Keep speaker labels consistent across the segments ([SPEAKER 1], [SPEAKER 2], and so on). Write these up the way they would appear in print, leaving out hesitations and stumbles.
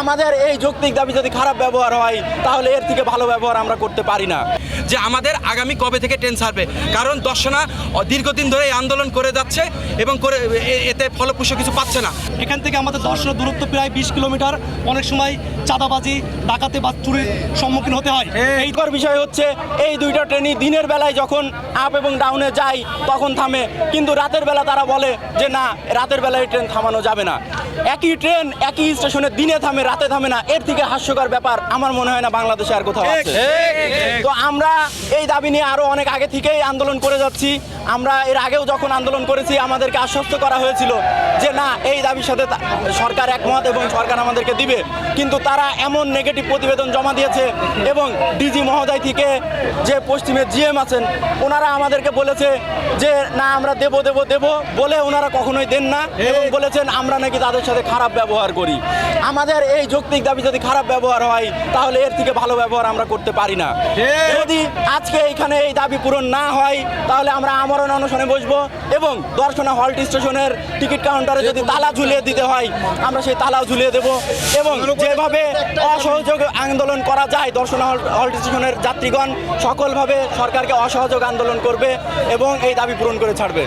[SPEAKER 1] আমাদের এই যৌক্তিক দাবি যদি খারাপ ব্যবহার হয় তাহলে এর থেকে ভালো ব্যবহার আমরা করতে পারি না।
[SPEAKER 2] যে আমাদের আগামী কবে থেকে ট্রেন ছাড়বে, কারণ দর্শনা দীর্ঘদিন ধরে এই আন্দোলন করে যাচ্ছে এবং করে এতে ফলপ্রসূ কিছু পাচ্ছে না।
[SPEAKER 3] এখান থেকে আমাদের দর্শনের দূরত্ব প্রায় 20 কিলোমিটার। অনেক সময় চাঁদাবাজি, ডাকাতি বা চুরির সম্মুখীন হতে হয়।
[SPEAKER 1] এইটার বিষয় হচ্ছে এই দুইটা ট্রেনই দিনের বেলায় যখন আপ এবং ডাউনে যায় তখন থামে, কিন্তু রাতের বেলা তারা বলে যে না, রাতের বেলায় ট্রেন থামানো যাবে না। একই ট্রেন একই স্টেশনে দিনে থামে, রাতে থামে না। এর থেকে হাস্যকর ব্যাপার আমার মনে হয় না বাংলাদেশে আর কোথাও আছে। তো আমরা এই দাবি নিয়ে আরো অনেক আগে থেকেই আন্দোলন করে যাচ্ছি। আমরা এর আগেও যখন আন্দোলন করেছি আমাদেরকে আশ্বস্ত করা হয়েছিল যে না, এই দাবির সাথে সরকার একমত এবং সরকার আমাদেরকে দিবে, কিন্তু তারা এমন নেগেটিভ প্রতিবেদন জমা দিয়েছে এবং ডিজি মহোদয় থেকে যে পশ্চিমের জিএম আছেন ওনারা আমাদেরকে বলেছে যে না, আমরা দেব দেব দেব বলে ওনারা কখনোই দেন না এবং বলেছেন আমরা নাকি তাদের সাথে খারাপ ব্যবহার করি। আমাদের এই যৌক্তিক দাবি যদি খারাপ ব্যবহার হয় তাহলে এর থেকে ভালো ব্যবহার আমরা করতে পারি না। যদি আজকে এখানে এই দাবি পূরণ না হয় তাহলে আমরা আমরণ অনশনে বসবো এবং দর্শনা হল্ট স্টেশনের টিকিট কাউন্টারে যদি তালা ঝুলিয়ে দিতে হয় আমরা সেই তালাও ঝুলিয়ে দেব এবং যেভাবে অসহযোগ আন্দোলন করা যায় দর্শনা হল্ট স্টেশনের যাত্রীগণ সকলভাবে সরকারকে অসহযোগ আন্দোলন করবে এবং এই দাবি পূরণ করে ছাড়বে।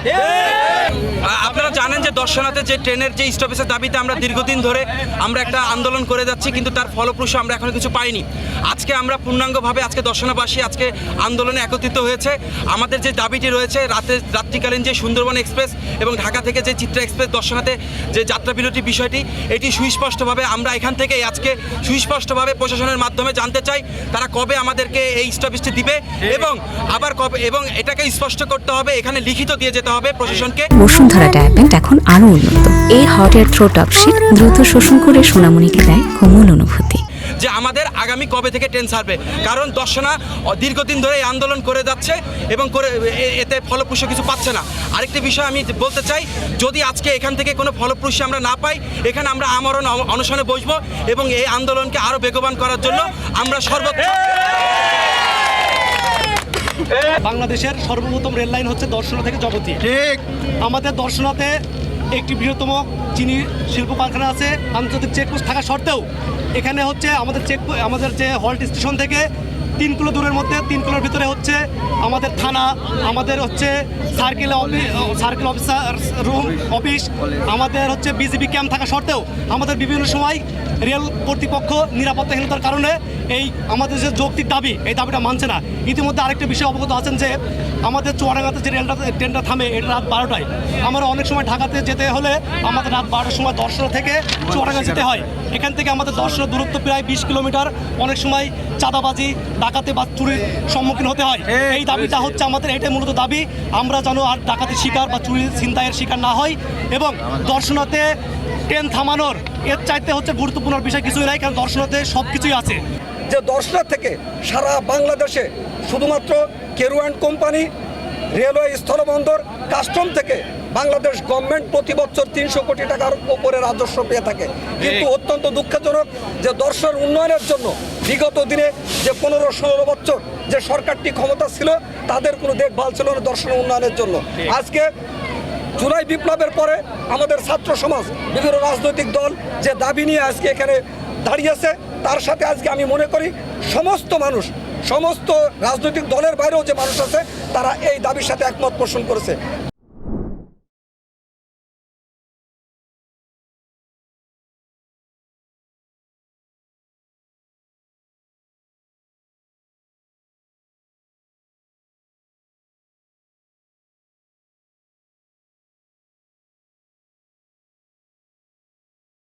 [SPEAKER 2] আপনারা জানেন যে দর্শনাতে যে ট্রেনের যে স্টপেজের দাবিতে আমরা দীর্ঘদিন ধরে আমরা একটা আন্দোলন করে যাচ্ছি, কিন্তু তার ফলপ্রসূ আমরা এখনো কিছু পাইনি। আজকে আমরা পূর্ণাঙ্গভাবে আজকে দর্শনাবাসী আজকে আন্দোলনে একত্রিত হয়েছে। আমাদের যে দাবিটি রয়েছে রাত্রিকালীন যে সুন্দরবন এক্সপ্রেস এবং ঢাকা থেকে যে চিত্রা এক্সপ্রেস দর্শনাতে যে যাত্রা বিরতি বিষয়টি, এটি সুস্পষ্টভাবে আমরা এখান থেকে আজকে সুস্পষ্টভাবে প্রশাসনের মাধ্যমে জানতে চাই তারা কবে আমাদেরকে এই স্টপেজটি দিবে এবং আবার কবে, এবং এটাকে স্পষ্ট করতে হবে, এখানে লিখিত দিয়ে যেতে হবে প্রশাসনকে।
[SPEAKER 4] বসুন্ধরা ট্যাবলেট এখন আরো উন্নত। এই হট এয়ার থ্রো টক্সিক দ্রুত শোষণ করে সোনামণিকে দেয় কোমল অনুভূতি।
[SPEAKER 2] যে আমাদের আগামী কবে থেকে ট্রেন ছাড়বে, কারণ দর্শনা দীর্ঘদিন ধরে এই আন্দোলন করে যাচ্ছে এবং করে এতে ফলপ্রসূ কিছু পাচ্ছে না। আরেকটি বিষয় আমি বলতে চাই, যদি আজকে এখান থেকে কোনো ফলপ্রসূ আমরা না পাই, এখানে আমরা আমরণ অনশনে বসবো এবং এই আন্দোলনকে আরও বেগবান করার জন্য আমরা সর্বোচ্চ।
[SPEAKER 3] বাংলাদেশের সর্বপ্রথম রেল লাইন হচ্ছে দর্শনা থেকে জগতী। ঠিক, আমাদের দর্শনাতে একটি বৃহত্তম চিনি শিল্প কারখানা আছে। আন্তর্জাতিক চেকপোস্ট থাকা সত্ত্বেও এখানে হচ্ছে আমাদের যে হল্ট স্টেশন থেকে 3 কিলো দূরের মধ্যে 3 কিলোর ভিতরে হচ্ছে আমাদের থানা, আমাদের হচ্ছে সার্কেল অফিসার রুম অফিস, আমাদের হচ্ছে বিজিবি ক্যাম্প থাকা সত্ত্বেও আমাদের বিভিন্ন সময় রেল কর্তৃপক্ষ নিরাপত্তাহীনতার কারণে এই আমাদের যে যৌক্তিক দাবি, এই দাবিটা মানছে না। ইতিমধ্যে আরেকটা বিষয় অবগত আছেন যে আমাদের চুয়াডাঙ্গাতে যে ট্রেনটা থামে এটা রাত 12টায়। আমরা অনেক সময় ঢাকাতে যেতে হলে আমাদের রাত 12টার সময় দর্শনা থেকে চুয়াডাঙ্গা যেতে হয়। এখান থেকে আমাদের দর্শনের দূরত্ব প্রায় 20 কিলোমিটার। অনেক সময় চাঁদাবাজি, ডাকাতি বা চুরির সম্মুখীন হতে হয়। এই দাবিটা হচ্ছে আমাদের, এইটাই মূলত দাবি, আমরা যেন আর ডাকাতির শিকার বা চুরি ছিনতাইয়ের শিকার না হয় এবং দর্শনাতে ট্রেন থামানোর এর চাইতে হচ্ছে গুরুত্বপূর্ণ বিষয় কিছুই নাই, কারণ দর্শনাতে সব কিছুই আছে।
[SPEAKER 5] যে দর্শনা থেকে সারা বাংলাদেশে শুধুমাত্র কেরুয়ান কোম্পানি, রেলওয়ে স্থলবন্দর, কাস্টম থেকে বাংলাদেশ গভর্নমেন্ট প্রতি বছর 300 কোটি টাকার উপরে রাজস্ব পেয়ে থাকে। কিন্তু অত্যন্ত দুঃখজনক যে দর্শনের উন্নয়নের জন্য বিগত দিনে যে 15-16 বছর যে সরকারটি ক্ষমতা ছিল তাদের কোনো দেখভাল ছিল না দর্শনের উন্নয়নের জন্য। আজকে জুলাই বিপ্লবের পরে আমাদের ছাত্র সমাজ, বিভিন্ন রাজনৈতিক দল যে দাবি নিয়ে আজকে এখানে দাঁড়িয়েছে, তার সাথে আজকে আমি মনে করি সমস্ত মানুষ, সমস্ত রাজনৈতিক দলের বাইরেও যে মানুষ আছে তারা এই দাবির সাথে একমত পোষণ করেছে।